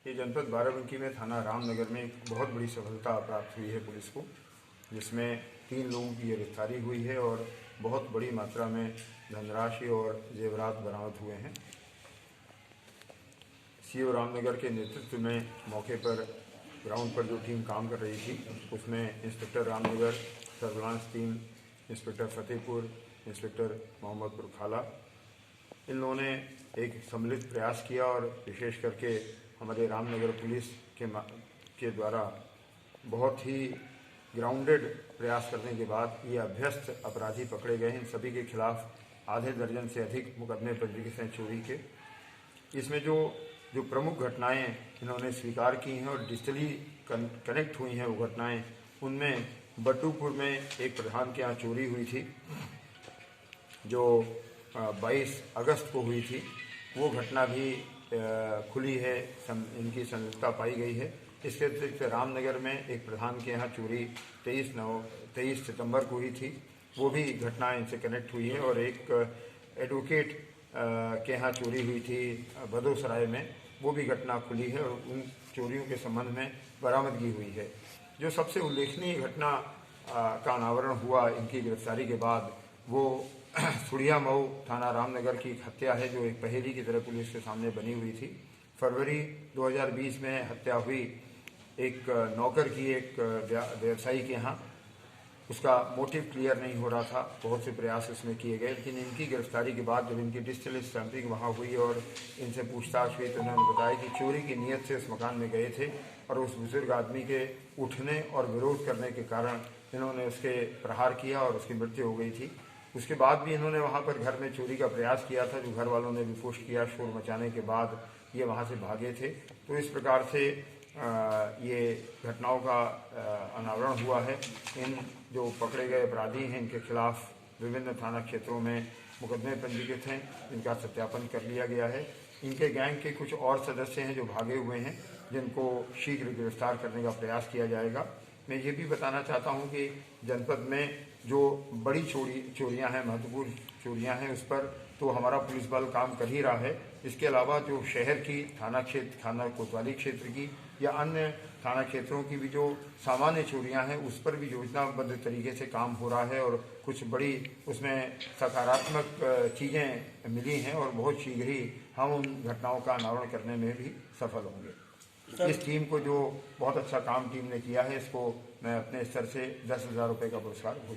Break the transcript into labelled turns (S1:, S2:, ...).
S1: ये जनपद बाराबंकी में थाना रामनगर में एक बहुत बड़ी सफलता प्राप्त हुई है पुलिस को, जिसमें 3 लोगों की गिरफ्तारी हुई है और बहुत बड़ी मात्रा में धनराशि और जेवरात बरामद हुए हैं। सीओ रामनगर के नेतृत्व में मौके पर ग्राउंड पर जो टीम काम कर रही थी उसमें inspector Ramnagar, surveillance team, inspector Fatehpur, inspector Mohammadpur खाला, इन लोगों ने एक सम्मिलित प्रयास किया और विशेष करके हमारे रामनगर पुलिस के द्वारा बहुत ही ग्राउंडेड प्रयास करने के बाद ये अभ्यस्त अपराधी पकड़े गए हैं। इन सभी के खिलाफ आधे दर्जन से अधिक मुकदमे पंजीकृत हैं चोरी के। इसमें जो प्रमुख घटनाएं इन्होंने स्वीकार की हैं और डिजिटली कनेक्ट हुई हैं वो घटनाएं, उनमें बट्टूपुर में एक प्रधान के यहाँ चोरी हुई थी जो 22 अगस्त को हुई थी। वो घटना भी खुली है, इनकी संलिप्तता पाई गई है। इसके अतिरिक्त रामनगर में एक प्रधान के यहाँ चोरी 23 सितंबर को हुई थी, वो भी घटना इनसे कनेक्ट हुई है। और एक एडवोकेट के यहाँ चोरी हुई थी भदोसराय में, वो भी घटना खुली है और उन चोरियों के संबंध में बरामदगी हुई है। जो सबसे उल्लेखनीय घटना का अनावरण हुआ इनकी गिरफ्तारी के बाद, वो सुड़िया मऊ थाना रामनगर की एक हत्या है जो एक पहेली की तरह पुलिस के सामने बनी हुई थी। फरवरी 2020 में हत्या हुई एक नौकर की एक व्यवसायी के यहाँ। उसका मोटिव क्लियर नहीं हो रहा था, बहुत से प्रयास इसमें किए गए, लेकिन इनकी गिरफ्तारी के बाद जब इनकी डिजिटल स्टैंपिंग वहाँ हुई और इनसे पूछताछ हुई तो उन्होंने बताया कि चोरी की नीयत से उस मकान में गए थे और उस बुजुर्ग आदमी के उठने और विरोध करने के कारण इन्होंने उसके प्रहार किया और उसकी मृत्यु हो गई थी। उसके बाद भी इन्होंने वहाँ पर घर में चोरी का प्रयास किया था, जो घर वालों ने भी पुष्ट किया। शोर मचाने के बाद ये वहाँ से भागे थे। तो इस प्रकार से ये घटनाओं का अनावरण हुआ है। इन जो पकड़े गए अपराधी हैं इनके खिलाफ विभिन्न थाना क्षेत्रों में मुकदमे पंजीकृत हैं, इनका सत्यापन कर लिया गया है। इनके गैंग के कुछ और सदस्य हैं जो भागे हुए हैं, जिनको शीघ्र गिरफ्तार करने का प्रयास किया जाएगा। मैं ये भी बताना चाहता हूँ कि जनपद में जो बड़ी चोरियां हैं, महत्वपूर्ण चोरियां हैं, उस पर तो हमारा पुलिस बल काम कर ही रहा है। इसके अलावा जो शहर की थाना कोतवाली क्षेत्र की या अन्य थाना क्षेत्रों की भी जो सामान्य चोरियां हैं, उस पर भी योजनाबद्ध तरीके से काम हो रहा है और कुछ बड़ी उसमें सकारात्मक चीज़ें मिली हैं और बहुत शीघ्र ही हम उन घटनाओं का अनावरण करने में भी सफल होंगे। इस टीम को जो बहुत अच्छा काम टीम ने किया है, इसको मैं अपने स्तर से 10,000 रुपये का पुरस्कार